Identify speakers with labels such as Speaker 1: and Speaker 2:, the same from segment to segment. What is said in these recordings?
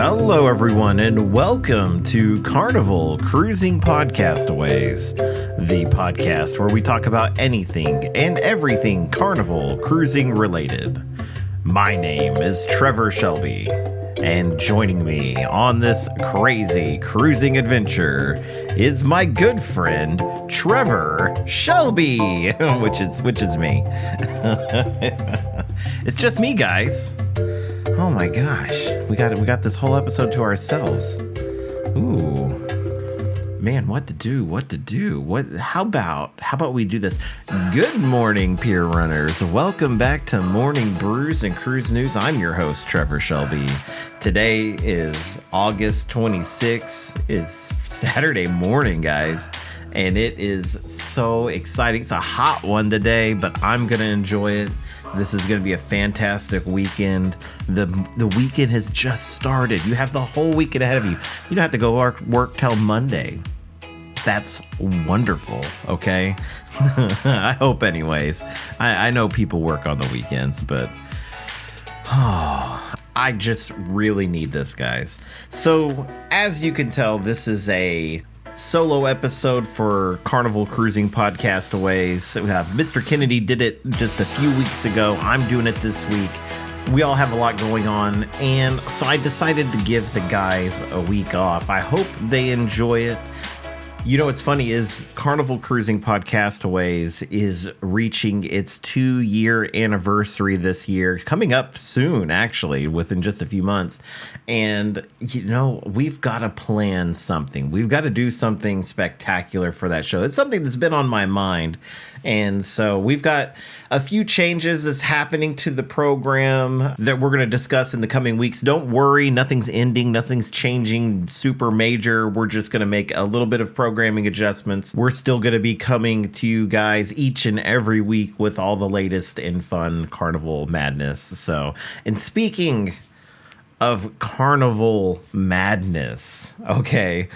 Speaker 1: Hello, everyone, and welcome to Carnival Cruising Podcast Aways, the podcast where we talk about anything and everything Carnival Cruising related. My name is Trevor Shelby, and joining me on this crazy cruising adventure is my good friend Trevor Shelby, which is me. It's just me, guys. Oh my gosh, we got this whole episode to ourselves. Ooh, man, what to do? How about we do this? Good morning, Pier Runners. Welcome back to Morning Brews and Cruise News. I'm your host, Trevor Shelby. Today is August 26th. It's Saturday morning, guys, and it is so exciting. It's a hot one today, but I'm gonna enjoy it. This is going to be a fantastic weekend. The weekend has just started. You have the whole weekend ahead of you. You don't have to go work till Monday. That's wonderful, okay? I hope anyways. I know people work on the weekends, but I just really need this, guys. So, as you can tell, this is a solo episode for Carnival Cruising Podcast Aways. Mr. Kennedy did it just a few weeks ago. I'm doing it this week. We all have a lot going on, and so I decided to give the guys a week off. I hope they enjoy it. You know what's funny is Carnival Cruising Podcast Aways is reaching its 2-year anniversary this year, coming up soon, actually, within just a few months. And, you know, we've got to plan something. We've got to do something spectacular for that show. It's something that's been on my mind. And so we've got a few changes that's happening to the program that we're going to discuss in the coming weeks. Don't worry, nothing's ending, nothing's changing super major. We're just going to make a little bit of programming adjustments. We're still going to be coming to you guys each and every week with all the latest and fun Carnival madness. So, and speaking of Carnival madness, okay,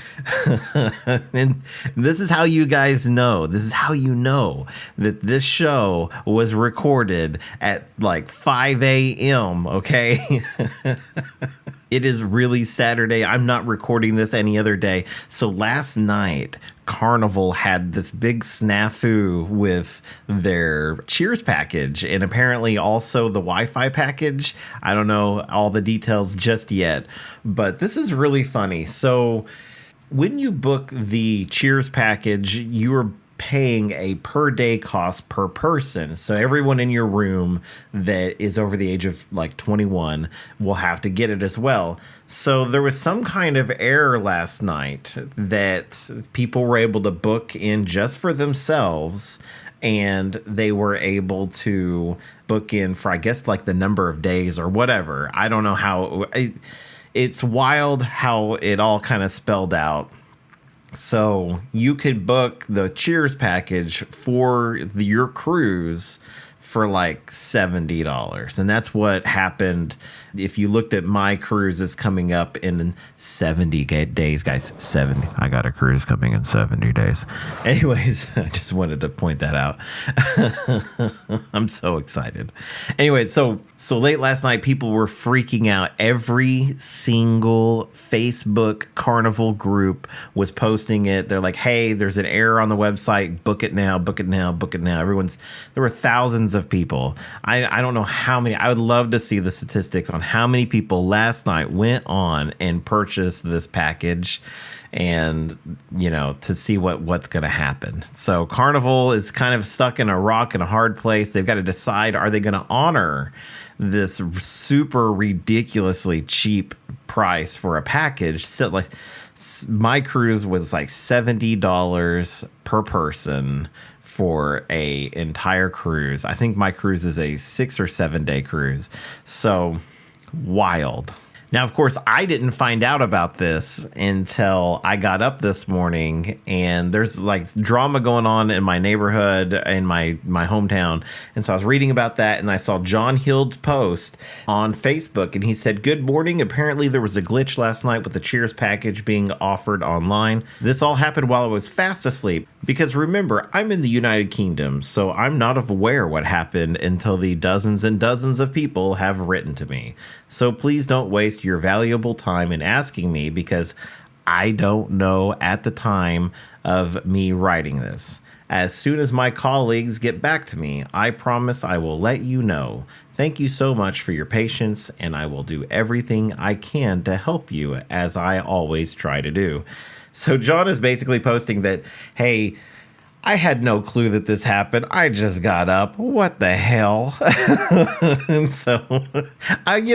Speaker 1: and this is how you guys know, this is how you know that this show was recorded at like 5 a.m., okay? It is really Saturday. I'm not recording this any other day. So last night, Carnival had this big snafu with their Cheers package and apparently also the Wi-Fi package. I don't know all the details just yet, but this is really funny. So when you book the Cheers package, you're paying a per day cost per person. So everyone in your room that is over the age of like 21 will have to get it as well. So there was some kind of error last night that people were able to book in just for themselves, and they were able to book in for, I guess, like the number of days or whatever. I don't know how. It's wild how it all kind of spelled out. So you could book the Cheers package for your cruise for like $70. And that's what happened. If you looked at my cruise, it's coming up in 70 days, guys. 70. I got a cruise coming in 70 days. Anyways, I just wanted to point that out. I'm so excited. Anyway, so late last night, people were freaking out. Every single Facebook Carnival group was posting it. They're like, hey, there's an error on the website. Book it now, book it now, book it now. There were thousands of people. I don't know how many. I would love to see the statistics on how many people last night went on and purchased this package, and, you know, to see what's going to happen. So Carnival is kind of stuck in a rock and a hard place. They've got to decide, are they going to honor this super ridiculously cheap price for a package? So like my cruise was like $70 per person for a entire cruise. I think my cruise is a 6 or 7 day cruise. So wild. Now, of course, I didn't find out about this until I got up this morning, and there's like drama going on in my neighborhood, in my hometown. And so I was reading about that, and I saw John Hild's post on Facebook, and he said, "Good morning. Apparently there was a glitch last night with the Cheers package being offered online. This all happened while I was fast asleep. Because remember, I'm in the United Kingdom, so I'm not aware what happened until the dozens and dozens of people have written to me. So please don't waste your valuable time in asking me, because I don't know at the time of me writing this. As soon as my colleagues get back to me, I promise I will let you know. Thank you so much for your patience, and I will do everything I can to help you, as I always try to do. So John is basically posting that, hey, I had no clue that this happened. I just got up. What the hell? And so, have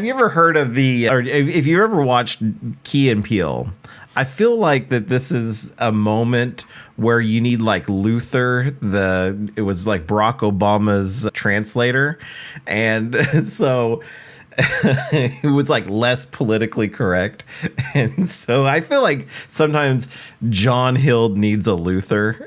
Speaker 1: you ever heard of or if you ever watched Key and Peele, I feel like that this is a moment where you need like Luther, it was like Barack Obama's translator. And so it was like less politically correct. And so I feel like sometimes John Hild needs a Luther.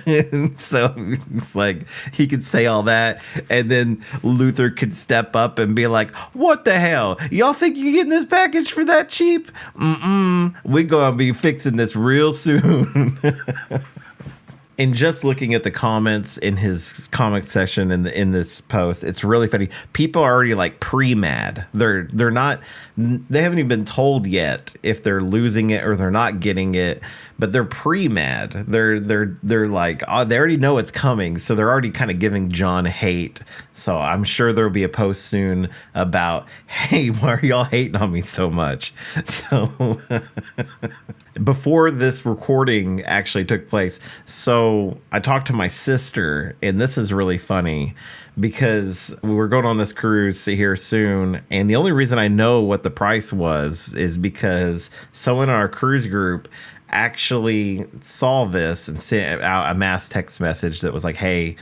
Speaker 1: And so it's like he could say all that, and then Luther could step up and be like, what the hell? Y'all think you're getting this package for that cheap? We're gonna be fixing this real soon. And just looking at the comments in his comic section in this post, it's really funny. People are already like pre-mad. They haven't even been told yet if they're losing it or they're not getting it, but they're pre-mad. They're like, oh, they already know it's coming, so they're already kind of giving John hate. So I'm sure there'll be a post soon about, hey, why are y'all hating on me so much? So before this recording actually took place, so I talked to my sister, and this is really funny because we're going on this cruise here soon, and the only reason I know what the price was is because someone in our cruise group actually saw this and sent out a mass text message that was like, hey,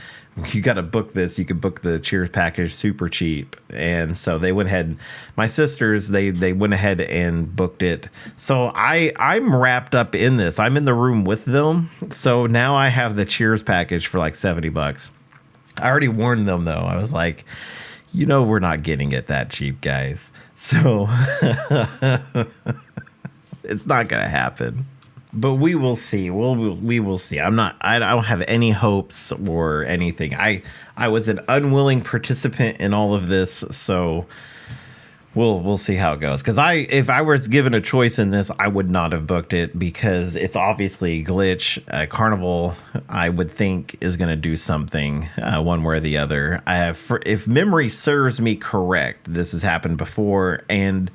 Speaker 1: you got to book this. You could book the Cheers package super cheap. And so they went ahead. My sisters, they went ahead and booked it. So I'm wrapped up in this. I'm in the room with them. So now I have the Cheers package for like $70. I already warned them, though. I was like, we're not getting it that cheap, guys. So it's not going to happen. But we will see. We will see. I don't have any hopes or anything. I was an unwilling participant in all of this, so we'll see how it goes. Because if I was given a choice in this, I would not have booked it, because it's obviously a glitch. Carnival, I would think, is going to do something one way or the other. If memory serves me correct, this has happened before, and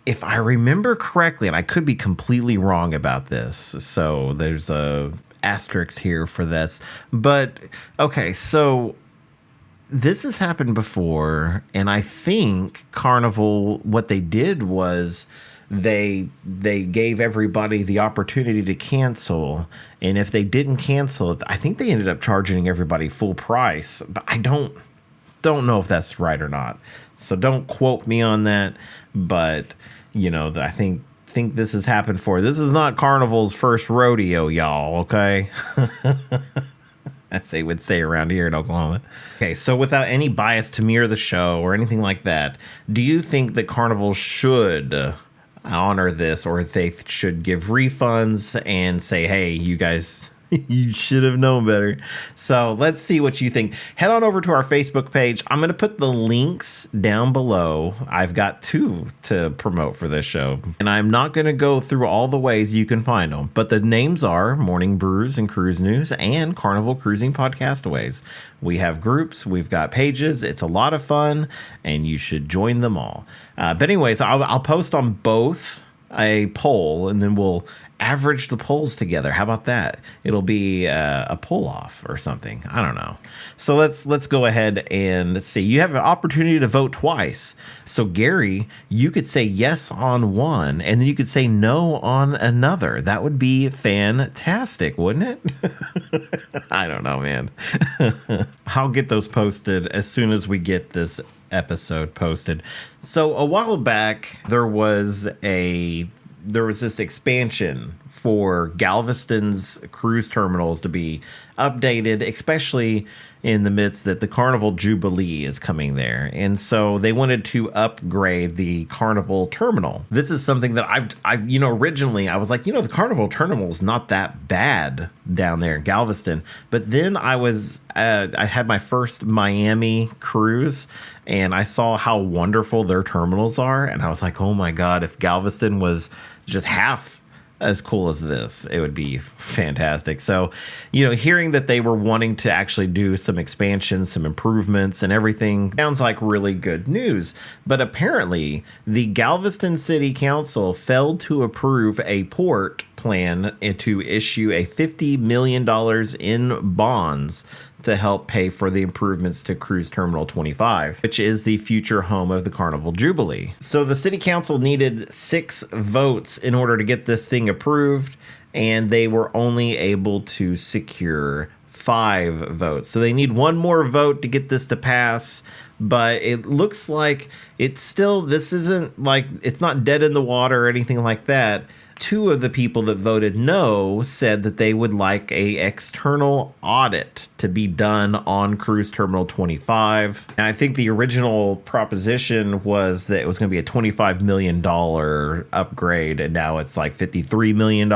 Speaker 1: if I remember correctly, and I could be completely wrong about this, so there's a asterisk here for this. But okay, so this has happened before, and I think Carnival, what they did was they gave everybody the opportunity to cancel, and if they didn't cancel, I think they ended up charging everybody full price. But I don't know if that's right or not, so don't quote me on that. But I think this has happened before. This is not Carnival's first rodeo, y'all, okay? As they would say around here in Oklahoma. Okay, so without any bias to me or the show or anything like that, do you think that Carnival should honor this, or if they should give refunds and say, hey, you guys, you should have known better? So let's see what you think. Head on over to our Facebook page. I'm going to put the links down below. I've got 2 to promote for this show, and I'm not going to go through all the ways you can find them, but the names are Morning Brews and Cruise News and Carnival Cruising Podcast Aways. We have groups, we've got pages. It's a lot of fun, and you should join them all. But anyways, I'll post on both a poll, and then we'll average the polls together. How about that? It'll be a pull off or something. I don't know. So let's go ahead and see. You have an opportunity to vote twice. So Gary, you could say yes on one, and then you could say no on another. That would be fantastic, wouldn't it? I don't know, man. I'll get those posted as soon as we get this episode posted. So a while back, there was this expansion for Galveston's cruise terminals to be updated, especially in the midst that the Carnival Jubilee is coming there. And so they wanted to upgrade the Carnival terminal. This is something that originally I was like, the Carnival terminal is not that bad down there in Galveston. But then I had my first Miami cruise and I saw how wonderful their terminals are. And I was like, oh my God, if Galveston was just half as cool as this, it would be fantastic. So, hearing that they were wanting to actually do some expansions, some improvements and everything sounds like really good news. But apparently the Galveston City Council failed to approve a port plan to issue a $50 million in bonds to help pay for the improvements to Cruise Terminal 25, which is the future home of the Carnival Jubilee. So the city council needed 6 votes in order to get this thing approved, and they were only able to secure 5 votes. So they need one more vote to get this to pass, but it looks like it's not dead in the water or anything like that. 2 of the people that voted no said that they would like a external audit to be done on Cruise Terminal 25. And I think the original proposition was that it was going to be a $25 million upgrade, and now it's like $53 million.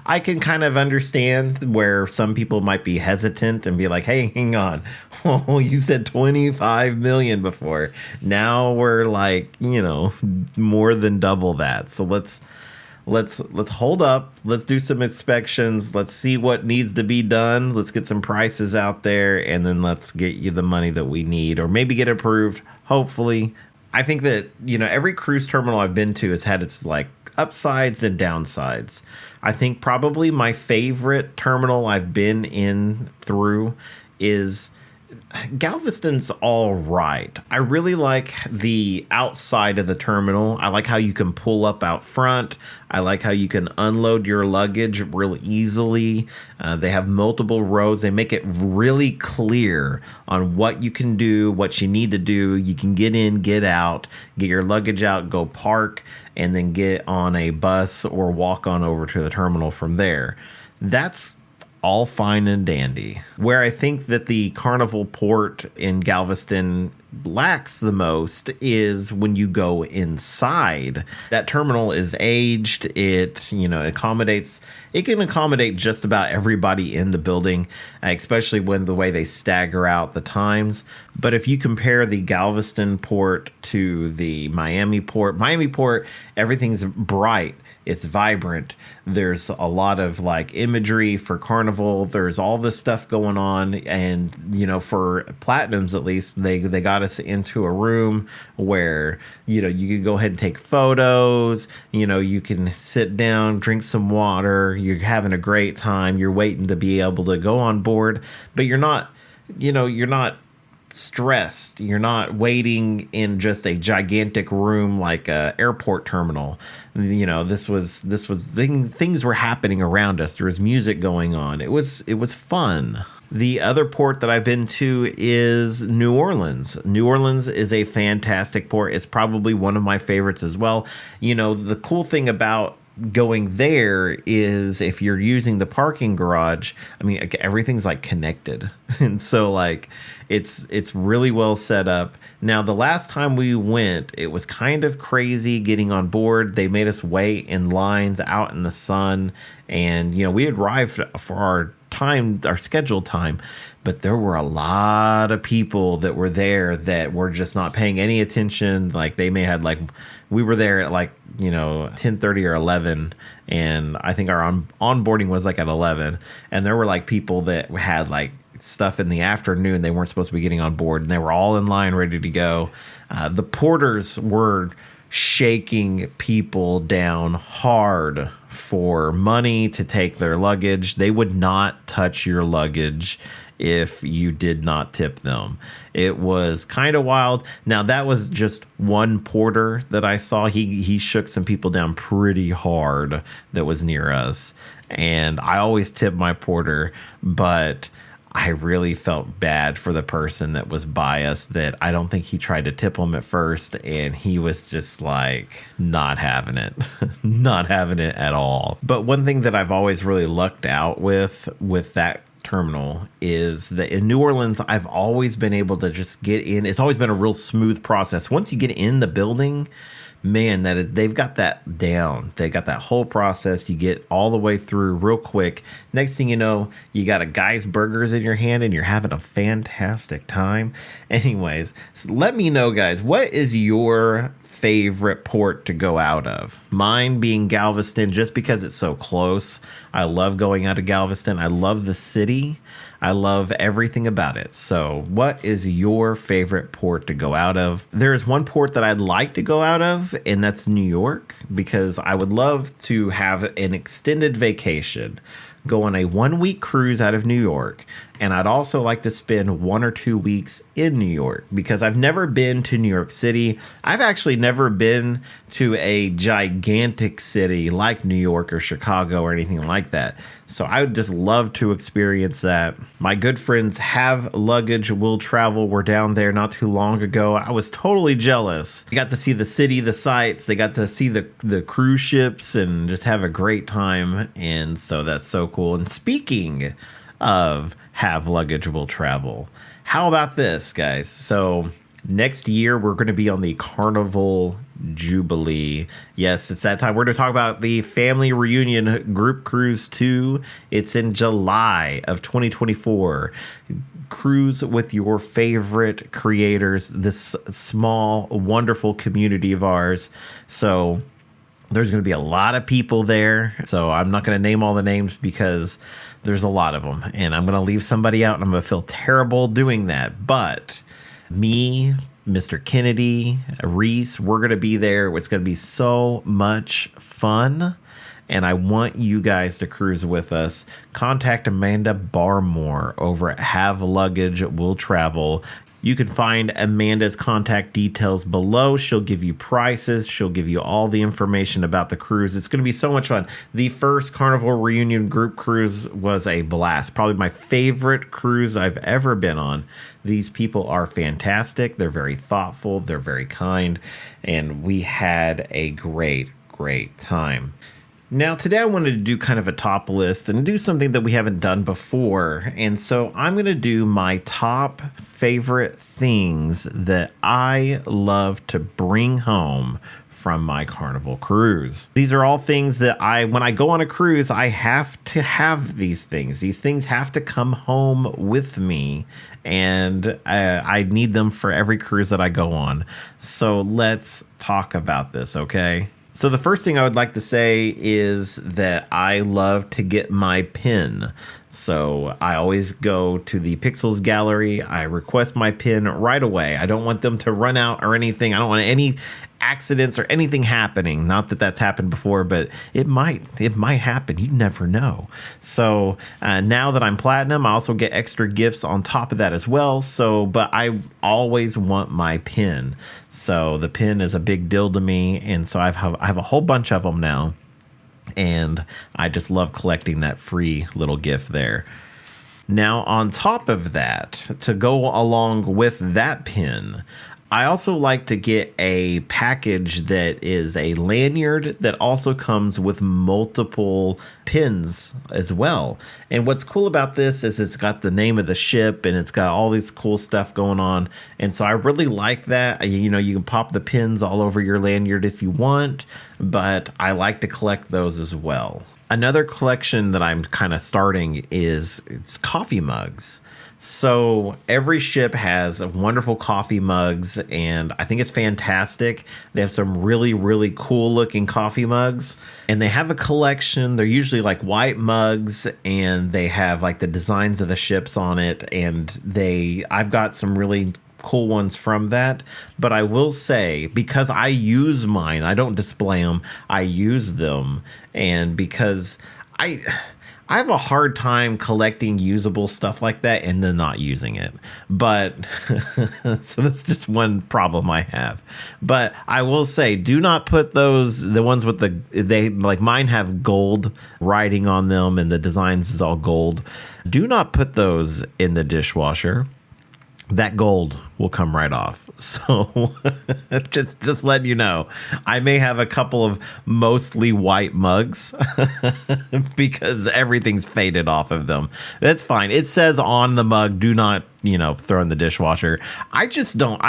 Speaker 1: I can kind of understand where some people might be hesitant and be like, hey, hang on. Oh, you said 25 million before. Now we're like, more than double that. So let's hold up. Let's do some inspections. Let's see what needs to be done. Let's get some prices out there, and then let's get you the money that we need, or maybe get approved. Hopefully. I think that, every cruise terminal I've been to has had its like upsides and downsides. I think probably my favorite terminal I've been in through is Galveston's all right. I really like the outside of the terminal. I like how you can pull up out front. I like how you can unload your luggage real easily. They have multiple rows. They make it really clear on what you can do, what you need to do. You can get in, get out, get your luggage out, go park, and then get on a bus or walk on over to the terminal from there. That's all fine and dandy. Where I think that the Carnival port in Galveston lacks the most is when you go inside. That terminal is aged. It can accommodate just about everybody in the building, especially when the way they stagger out the times. But if you compare the Galveston port to the Miami port, everything's bright. It's vibrant. There's a lot of like imagery for Carnival. There's all this stuff going on. And, for Platinums, at least, they got us into a room where, you could go ahead and take photos. You can sit down, drink some water. You're having a great time. You're waiting to be able to go on board. But you're not stressed. You're not waiting in just a gigantic room like a airport terminal. Things were happening around us. There was music going on. It was fun. The other port that I've been to is New Orleans. New Orleans is a fantastic port. It's probably one of my favorites as well. The cool thing about going there is if you're using the parking garage, everything's like connected. And so like it's really well set up. Now, the last time we went, it was kind of crazy getting on board. They made us wait in lines out in the sun, and we had arrived for our scheduled time, but there were a lot of people that were there that were just not paying any attention. Like they may had we were there at 10:30 or 11, and I think our onboarding was at 11, and there were people that had stuff in the afternoon. They weren't supposed to be getting on board, and they were all in line ready to go. The porters were shaking people down hard for money to take their luggage. They would not touch your luggage if you did not tip them. It was kind of wild. Now, that was just one porter that I saw. He shook some people down pretty hard that was near us. And I always tip my porter, but I really felt bad for the person that was by us, that I don't think he tried to tip him at first, and he was just like not having it, not having it at all. But one thing that I've always really lucked out with that terminal is that in New Orleans, I've always been able to just get in. It's always been a real smooth process. Once you get in the building, man, they've got that down. They got that whole process. You get all the way through real quick. Next thing you know, you got a Guy's Burgers in your hand and you're having a fantastic time. Anyways, so let me know, guys, what is your favorite port to go out of? Mine being Galveston, just because it's so close. I love going out of Galveston. I love the city. I love everything about it. So what is your favorite port to go out of? There's one port that I'd like to go out of, and that's New York, because I would love to have an extended vacation, go on a 1-week cruise out of New York. And I'd also like to spend 1 or 2 weeks in New York, because I've never been to New York City. I've actually never been to a gigantic city like New York or Chicago or anything like that. So I would just love to experience that. My good friends Have Luggage Will Travel were down there not too long ago. I was totally jealous. They got to see the city, the sights. They got to see the cruise ships and just have a great time. And so that's so cool. And speaking of Have Luggage Will Travel, how about this, guys? So next year, we're going to be on the Carnival Jubilee. Yes, it's that time. We're going to talk about the Family Reunion Group Cruise 2. It's in July of 2024. Cruise with your favorite creators, this small, wonderful community of ours. So there's going to be a lot of people there. So I'm not going to name all the names because there's a lot of them. And I'm going to leave somebody out, and I'm going to feel terrible doing that. But me, Mr. Kennedy, Reese, we're going to be there. It's going to be so much fun. And I want you guys to cruise with us. Contact Amanda Barmore over at Have Luggage Will Travel. You can find Amanda's contact details below. She'll give you prices. She'll give you all the information about the cruise. It's going to be so much fun. The first Carnival Reunion Group Cruise was a blast. Probably my favorite cruise I've ever been on. These people are fantastic. They're very thoughtful. They're very kind. And we had a great time. Now, today I wanted to do kind of a top list and do something that we haven't done before. And so I'm going to do my top favorite things that I love to bring home from my Carnival cruise. These are all things that when I go on a cruise, I have to have these things. These things have to come home with me, and I need them for every cruise that I go on. So let's talk about this, okay? So the first thing I would like to say is that I love to get my pin. So I always go to the Pixels gallery. I request my pin right away. I don't want them to run out or anything. I don't want any accidents or anything happening. Not that that's happened before, but it might happen. You never know. So now that I'm platinum, I also get extra gifts on top of that as well. But I always want my pin. So the pin is a big deal to me. And so I have a whole bunch of them now. And I just love collecting that free little gift there. Now, on top of that, to go along with that pin, I also like to get a package that is a lanyard that also comes with multiple pins as well. And what's cool about this is it's got the name of the ship and it's got all this cool stuff going on. And so I really like that. You know, you can pop the pins all over your lanyard if you want, but I like to collect those as well. Another collection that I'm kind of starting is coffee mugs. So every ship has wonderful coffee mugs, and I think it's fantastic. They have some really, really cool looking coffee mugs, and they have a collection. They're usually like white mugs, and they have like the designs of the ships on it. And I've got some really cool ones from that. But I will say, because I use mine, I don't display them, I use them. And because I I have a hard time collecting usable stuff like that and then not using it. But so that's just one problem I have. But I will say, do not put the ones with they like mine have gold writing on them and the designs is all gold. Do not put those in the dishwasher. That gold will come right off. So just letting you know, I may have a couple of mostly white mugs because everything's faded off of them. That's fine. It says on the mug, do not, throw in the dishwasher. I just don't.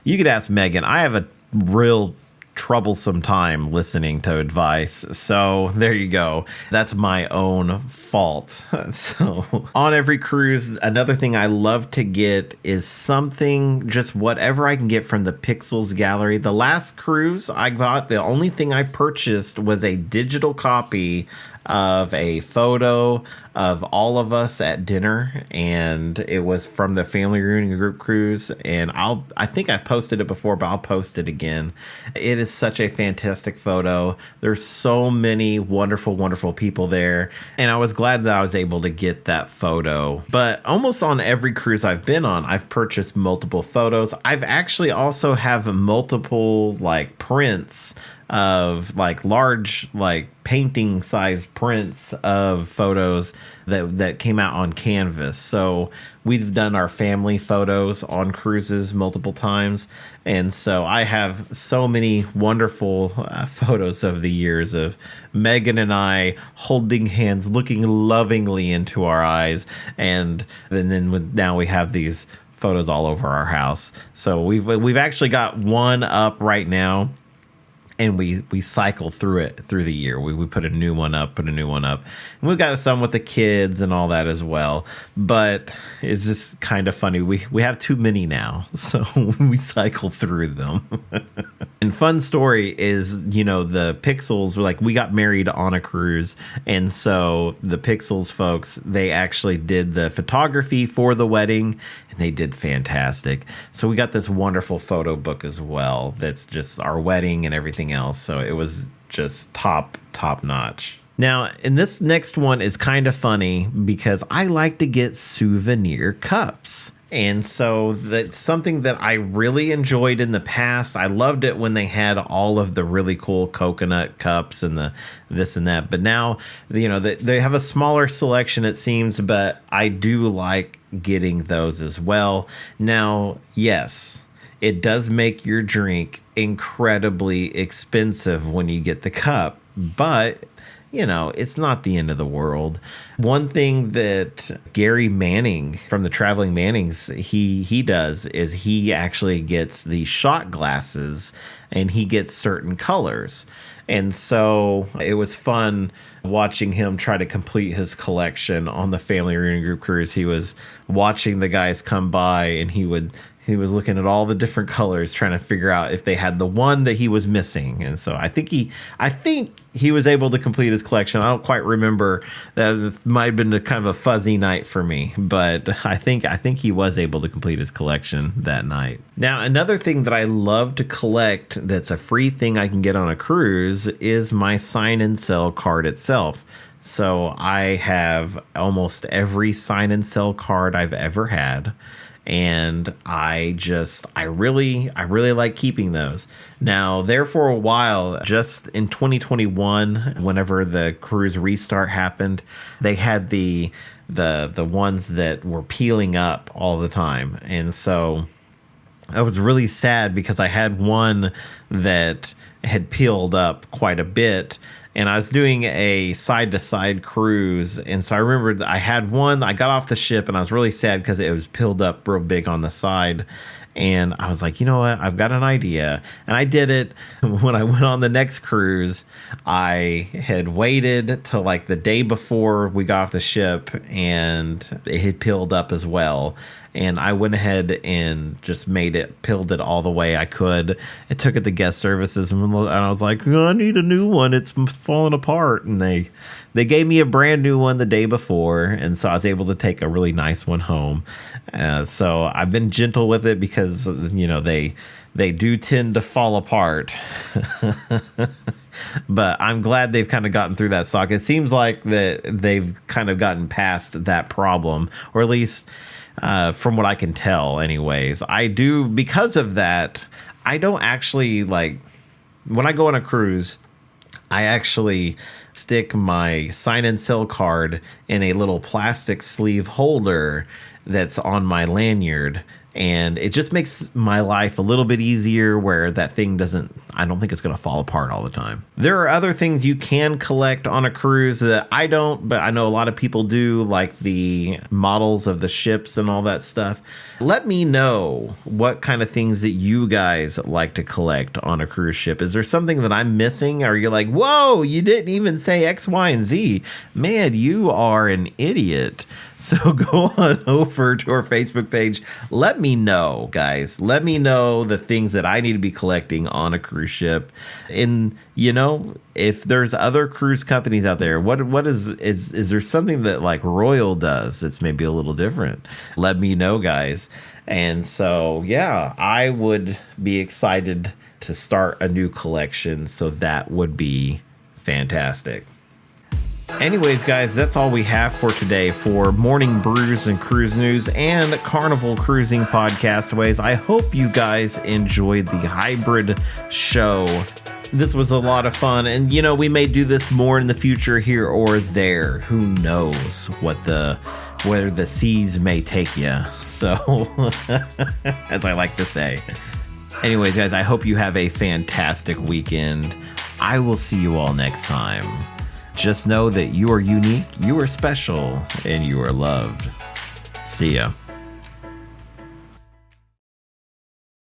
Speaker 1: You could ask Megan. I have a real troublesome time listening to advice. So there you go. That's my own fault. So on every cruise, another thing I love to get is something, just whatever I can get from the Pixels gallery. The last cruise I got, the only thing I purchased was a digital copy of a photo of all of us at dinner, and it was from the family reunion group cruise. And I think I've posted it before, but I'll post it again. It is such a fantastic photo. There's so many wonderful, wonderful people there, and I was glad that I was able to get that photo. But almost on every cruise I've been on, I've purchased multiple photos. I've actually also have multiple like prints of like large like painting sized prints of photos that came out on canvas. So we've done our family photos on cruises multiple times, and so I have so many wonderful photos of the years of Megan and I holding hands, looking lovingly into our eyes, and then now we have these photos all over our house. So we've actually got one up right now, and we cycle through it through the year. We put a new one up. And we've got some with the kids and all that as well. But it's just kind of funny. We have too many now, so we cycle through them. And fun story is, the Pixels were like, we got married on a cruise. And so the Pixels folks, they actually did the photography for the wedding, and they did fantastic. So we got this wonderful photo book as well. That's just our wedding and everything else. So it was just top notch. Now, and this next one is kind of funny because I like to get souvenir cups. And so that's something that I really enjoyed in the past. I loved it when they had all of the really cool coconut cups and the this and that. But now, they have a smaller selection, it seems, but I do like getting those as well. Now, yes, it does make your drink incredibly expensive when you get the cup, but it's not the end of the world. One thing that Gary Manning from the Traveling Mannings, he does is he actually gets the shot glasses, and he gets certain colors. And so it was fun watching him try to complete his collection on the family reunion group cruise. He was watching the guys come by, and he was looking at all the different colors, trying to figure out if they had the one that he was missing. And so I think he was able to complete his collection. I don't quite remember. That might have been kind of a fuzzy night for me, but I think he was able to complete his collection that night. Now, another thing that I love to collect that's a free thing I can get on a cruise is my sign and sell card itself. So I have almost every sign and sell card I've ever had. And I really like keeping those. Now, there for a while, just in 2021, whenever the cruise restart happened, they had the ones that were peeling up all the time. And so I was really sad because I had one that had peeled up quite a bit. And I was doing a side-to-side cruise, and so I remember I had one. I got off the ship, and I was really sad because it was peeled up real big on the side. And I was like, you know what? I've got an idea. And I did it. When I went on the next cruise, I had waited till like the day before we got off the ship, and it had peeled up as well. And I went ahead and just peeled it all the way I could. I took it to guest services, and I was like, I need a new one. It's falling apart. And they gave me a brand new one the day before, and so I was able to take a really nice one home. So I've been gentle with it because, they do tend to fall apart. But I'm glad they've kind of gotten through that stock. It seems like that they've kind of gotten past that problem, or at least from what I can tell anyways. Because of that, I don't actually, like, when I go on a cruise, I actually stick my sign and sell card in a little plastic sleeve holder that's on my lanyard. And it just makes my life a little bit easier where that thing I don't think it's going to fall apart all the time. There are other things you can collect on a cruise that I don't, but I know a lot of people do, like the models of the ships and all that stuff. Let me know what kind of things that you guys like to collect on a cruise ship. Is there something that I'm missing? Or you're like, whoa, you didn't even say X, Y, and Z. Man, you are an idiot. So go on over to our Facebook page. Let me know, guys. Let me know the things that I need to be collecting on a cruise ship. And, if there's other cruise companies out there, what is there something that like Royal does that's maybe a little different? Let me know, guys. And so, yeah, I would be excited to start a new collection. So that would be fantastic. Anyways, guys, that's all we have for today for Morning Brews and Cruise News and Carnival Cruising Podcast Aways. I hope you guys enjoyed the hybrid show. This was a lot of fun, and we may do this more in the future here or there. Who knows where the seas may take you. So, as I like to say. Anyways, guys, I hope you have a fantastic weekend. I will see you all next time. Just know that you are unique, you are special, and you are loved. See ya.